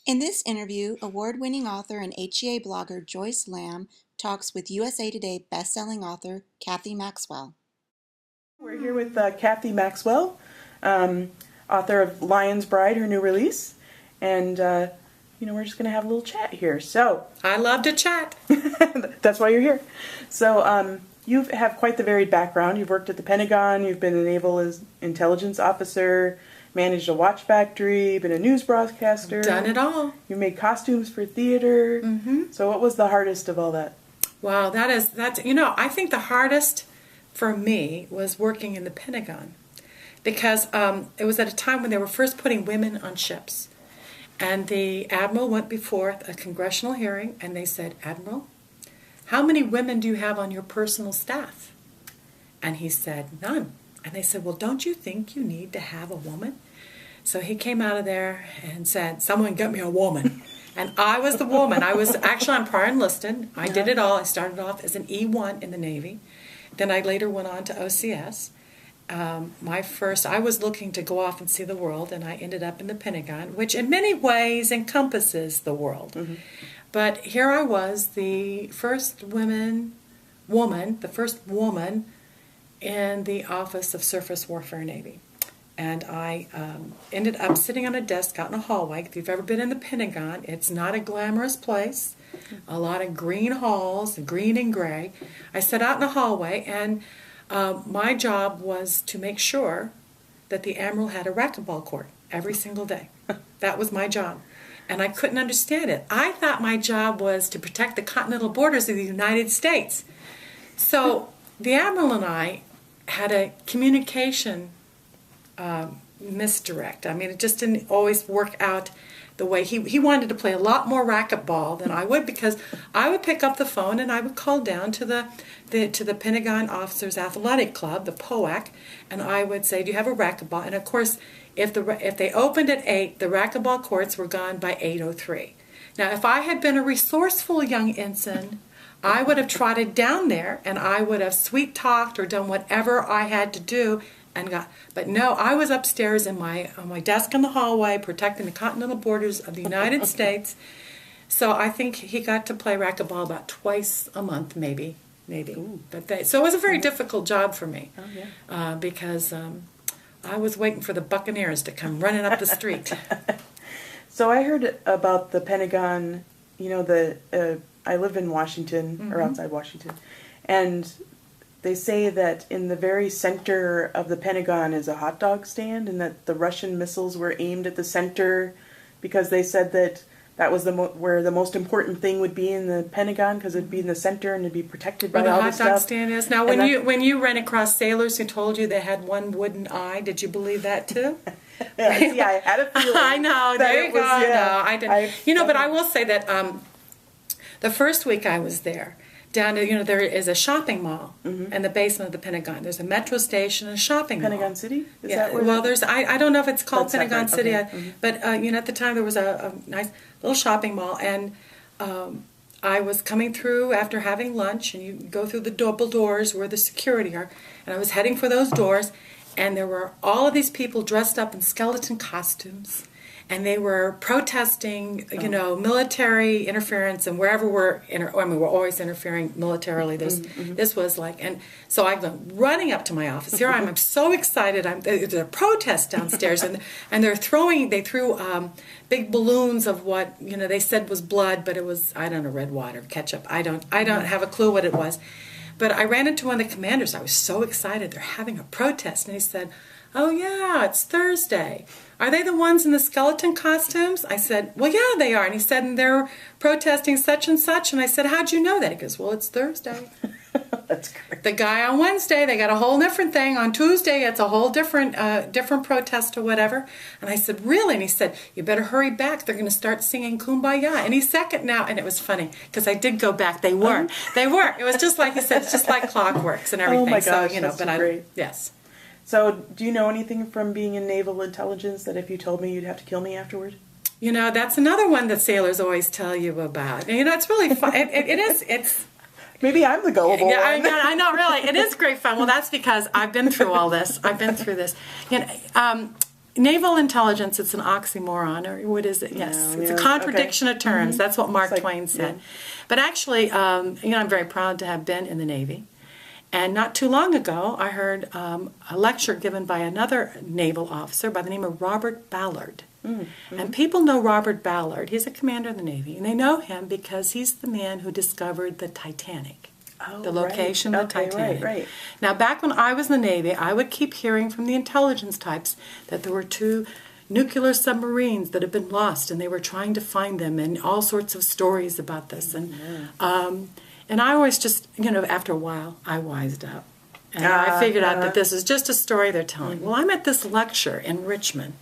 In this interview, award-winning author and HEA blogger Joyce Lamb talks with USA Today best-selling author Cathy Maxwell. We're here with Cathy Maxwell, author of Lion's Bride, her new release, and we're just going to have a little chat here. So I love to chat. That's why you're here. So you have quite the varied background. You've worked at the Pentagon, you've been a naval intelligence officer, managed a watch factory, been a news broadcaster. Done it all. You made costumes for theater. Mm-hmm. So what was the hardest of all that? Wow, I think the hardest for me was working in the Pentagon, because it was at a time when they were first putting women on ships. And the admiral went before a congressional hearing, and they said, "Admiral, how many women do you have on your personal staff?" And he said, "None." And they said, "Well, don't you think you need to have a woman?" So he came out of there and said, "Someone get me a woman." And I was the woman. I was actually, I'm prior enlisted. I did it all. I started off as an E1 in the Navy. Then I later went on to OCS. I was looking to go off and see the world, and I ended up in the Pentagon, which in many ways encompasses the world. Mm-hmm. But here I was, the first woman in the Office of Surface Warfare Navy. And I ended up sitting on a desk out in a hallway. If you've ever been in the Pentagon, it's not a glamorous place. A lot of green halls, green and gray. I sat out in a hallway, and my job was to make sure that the admiral had a racquetball court every single day. That was my job. And I couldn't understand it. I thought my job was to protect the continental borders of the United States. So the admiral and I had a communication misdirect. I mean, it just didn't always work out the way he wanted to play a lot more racquetball than I would, because I would pick up the phone and I would call down to the Pentagon Officers Athletic Club, the POAC, and I would say, "Do you have a racquetball?" And of course, if they opened at 8, the racquetball courts were gone by 8:03. Now, if I had been a resourceful young ensign, I would have trotted down there and I would have sweet talked or done whatever I had to do. But no, I was upstairs on my desk in the hallway, protecting the continental borders of the United States. So I think he got to play racquetball about twice a month, maybe. Ooh. So it was a very difficult job for me, because I was waiting for the Buccaneers to come running up the street. So I heard about the Pentagon. I live in Washington, or outside Washington, and they say that in the very center of the Pentagon is a hot dog stand, and that the Russian missiles were aimed at the center because they said that was where the most important thing would be in the Pentagon, because it'd be in the center and it'd be protected by all the stuff. Where the hot dog stand is. Now, when you ran across sailors who told you they had one wooden eye, did you believe that too? Yeah, I had a feeling. I know. There you go. Yeah, no, I didn't. But I will say that the first week I was there, down to, there is a shopping mall in the basement of the Pentagon. There's a metro station and a shopping mall. Pentagon City? Is yeah. that where? Well, I don't know if it's called That's Pentagon separate. City, Okay. but at the time there was a nice little shopping mall, and I was coming through after having lunch, and you go through the double doors where the security are, and I was heading for those doors, and there were all of these people dressed up in skeleton costumes. And they were protesting, military interference, and wherever we're always interfering militarily. This was like, and so I go running up to my office. Here I'm so excited. There's a protest downstairs, and they threw big balloons of what they said was blood, but it was, I don't know, red water, ketchup. I don't have a clue what it was. But I ran into one of the commanders. I was so excited. They're having a protest, and he said, "Oh yeah, it's Thursday. Are they the ones in the skeleton costumes?" I said, "Well, yeah, they are." And he said, "And they're protesting such and such." And I said, "How'd you know that?" He goes, "Well, it's Thursday." That's great. The guy on Wednesday, they got a whole different thing. On Tuesday, it's a whole different protest or whatever. And I said, "Really?" And he said, "You better hurry back. They're going to start singing Kumbaya any second now." And it was funny, because I did go back. They weren't. They weren't. It was just like he said, it's just like clockworks and everything. Oh my gosh, so, that's but great. Yes. So, do you know anything from being in naval intelligence that if you told me you'd have to kill me afterward? That's another one that sailors always tell you about. It's really fun. It is. It's. Maybe I'm the gullible one. I know, really. It is great fun. Well, that's because I've been through all this. I've been through this. naval intelligence, it's an oxymoron, or what is it? Yes, it's a contradiction of terms. That's what Mark Twain said. But actually, I'm very proud to have been in the Navy. And not too long ago, I heard a lecture given by another naval officer by the name of Robert Ballard. And people know Robert Ballard. He's a commander in the Navy, and they know him because he's the man who discovered the Titanic. The location of the Titanic. Right. Now, back when I was in the Navy, I would keep hearing from the intelligence types that there were 2 nuclear submarines that had been lost, and they were trying to find them, and all sorts of stories about this. And I always just, after a while, I wised up. And I figured out that this is just a story they're telling. Well, I'm at this lecture in Richmond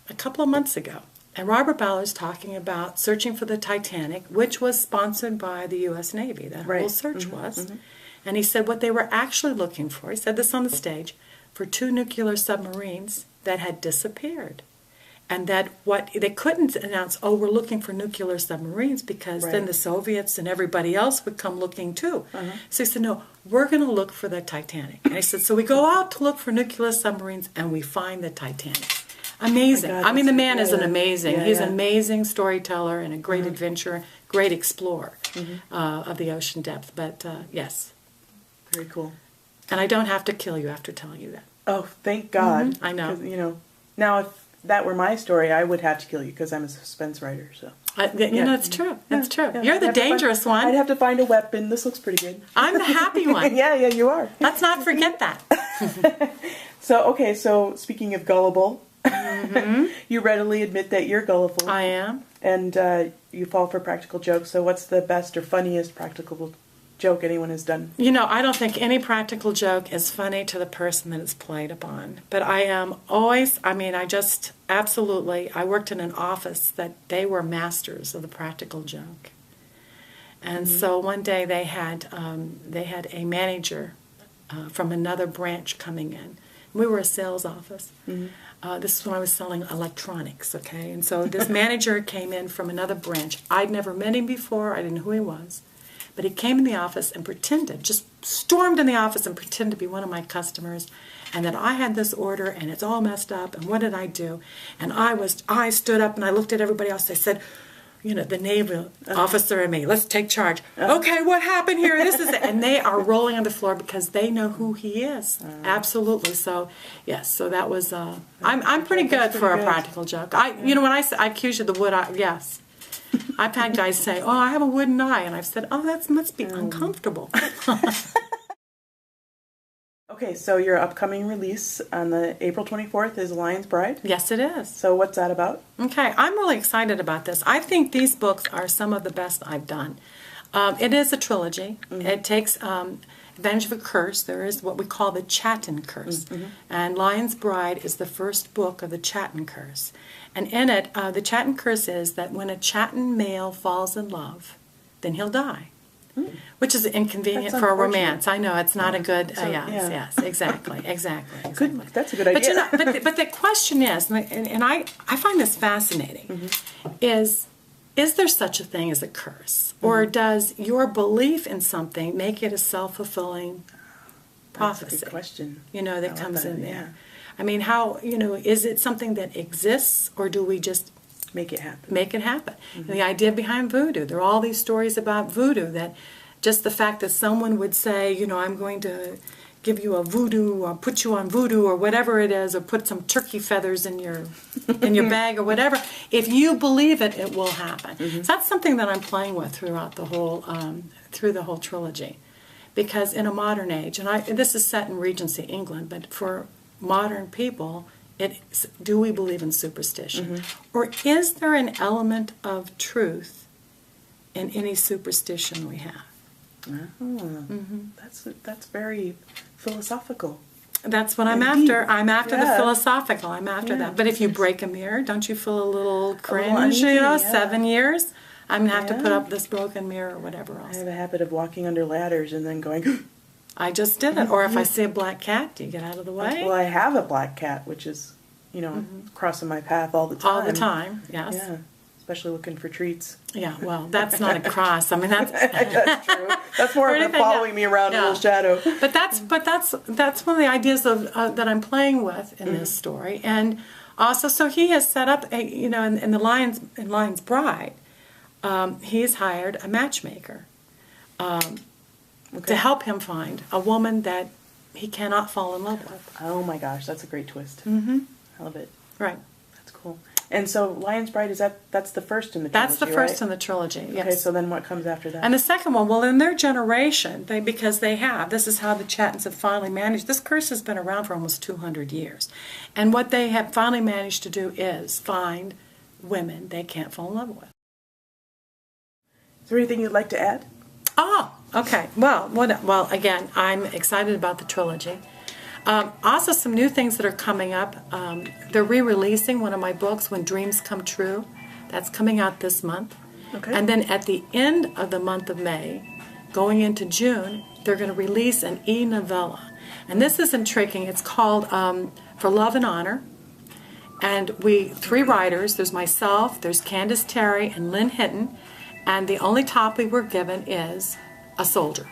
a couple of months ago, and Robert Ballard's talking about searching for the Titanic, which was sponsored by the U.S. Navy. That whole search was. And he said what they were actually looking for, he said this on the stage, for 2 nuclear submarines that had disappeared. And that what they couldn't announce, we're looking for nuclear submarines, because then the Soviets and everybody else would come looking too. So he said, no, we're going to look for the Titanic. And he said, so we go out to look for nuclear submarines, and we find the Titanic. Amazing. Oh God, the man is an amazing. He's an yeah. amazing storyteller and a great adventurer, great explorer of the ocean depth. But yes. Very cool. And I don't have to kill you after telling you that. Oh, thank God. I know. 'Cause, now if that were my story, I would have to kill you because I'm a suspense writer. So that's true. That's true. Yeah. You're the dangerous one. I'd have to find a weapon. This looks pretty good. I'm the happy one. yeah, you are. Let's not forget that. So speaking of gullible, you readily admit that you're gullible. I am. And you fall for practical jokes. So what's the best or funniest practical joke anyone has done? I don't think any practical joke is funny to the person that it's played upon. But I am always, I worked in an office that they were masters of the practical joke. And so one day they had a manager from another branch coming in. We were a sales office. This is when I was selling electronics, okay? And so this manager came in from another branch. I'd never met him before. I didn't know who he was. But he came in the office and just stormed in the office and pretended to be one of my customers, and that I had this order and it's all messed up, and what did I do? And I stood up and I looked at everybody else. I said, the naval officer and me, let's take charge. Okay, what happened here? This is it. And they are rolling on the floor because they know who he is. Absolutely. So, yes, so that was, I'm pretty good for a practical joke. When I accuse you of the wood eye, yes. I've had guys say, I have a wooden eye. And I've said, that must be uncomfortable. Okay, so your upcoming release on the April 24th is Lion's Bride? Yes, it is. So what's that about? Okay, I'm really excited about this. I think these books are some of the best I've done. It is a trilogy. It takes Advantage of a Curse. There is what we call the Chatton Curse. And Lion's Bride is the first book of the Chatton Curse. And in it, the Chatton Curse is that when a Chatton male falls in love, then he'll die. Which is inconvenient for a romance. I know, it's not a good, yes, exactly. Good, that's a good idea. But the question is, and I find this fascinating, is there such a thing as a curse? Or does your belief in something make it a self-fulfilling prophecy? That's a good question. That comes in there. I mean, how, is it something that exists, or do we just make it happen? Make it happen. And the idea behind voodoo, there are all these stories about voodoo, that just the fact that someone would say, I'm going to give you a voodoo, or put you on voodoo, or whatever it is, or put some turkey feathers in your bag, or whatever. If you believe it, it will happen. So that's something that I'm playing with throughout the whole trilogy, because in a modern age, and this is set in Regency England, but for modern people, do we believe in superstition? Or is there an element of truth in any superstition we have? That's very philosophical. That's what I'm after. I'm after the philosophical. I'm after that. But if you break a mirror, don't you feel a little cringe? 7 years? I'm going to have to put up this broken mirror or whatever else. I have a habit of walking under ladders and then going... I just did it. Or if I see a black cat, do you get out of the way? Well, I have a black cat, which is, crossing my path all the time. All the time, yes. Yeah. especially looking for treats. Yeah, well, that's not a cross. I mean, that's That's true. That's more of them following me around a little shadow. But that's one of the ideas of that I'm playing with in this story, and also so he has set up a in the Lion's Bride, he has hired a matchmaker to help him find a woman that he cannot fall in love with. Oh my gosh, that's a great twist. I love it. Right. That's cool. And so Lion's Bride, that's the first in the trilogy, That's the first right? in the trilogy, yes. Okay, so then what comes after that? And the second one, well, in their generation, this is how the Chattons have finally managed. This curse has been around for almost 200 years. And what they have finally managed to do is find women they can't fall in love with. Is there anything you'd like to add? Oh, okay. Well, again, I'm excited about the trilogy. Also, some new things that are coming up. They're re-releasing one of my books, When Dreams Come True. That's coming out this month. Okay. And then at the end of the month of May, going into June, they're going to release an e-novella. And this is intriguing. It's called For Love and Honor. And three writers, there's myself, there's Candace Terry, and Lynn Hinton. And the only topic we're given is a soldier.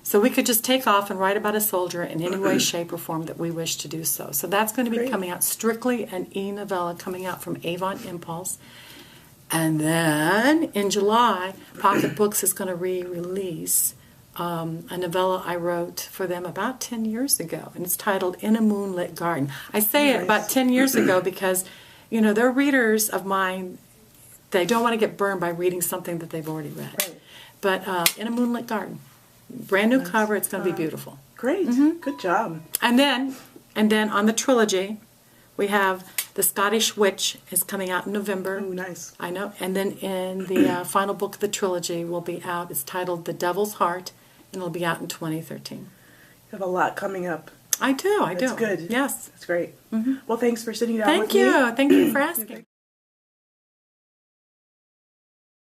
So we could just take off and write about a soldier in any way, shape, or form that we wish to do so. So that's going to be coming out, strictly an e-novella coming out from Avon Impulse. And then in July, Pocket Books is going to re-release a novella I wrote for them about 10 years ago. And it's titled In a Moonlit Garden. I say it about 10 years ago because, they're readers of mine. They don't want to get burned by reading something that they've already read. Right. But In a Moonlit Garden. Brand new cover. It's going to be beautiful. Great. Good job. And then on the trilogy, we have The Scottish Witch is coming out in November. Oh, nice. I know. And then in the final book of the trilogy will be out. It's titled The Devil's Heart, and it'll be out in 2013. You have a lot coming up. I do. That's good. Yes. That's great. Well, thanks for sitting down with me. Thank you. Thank you for asking.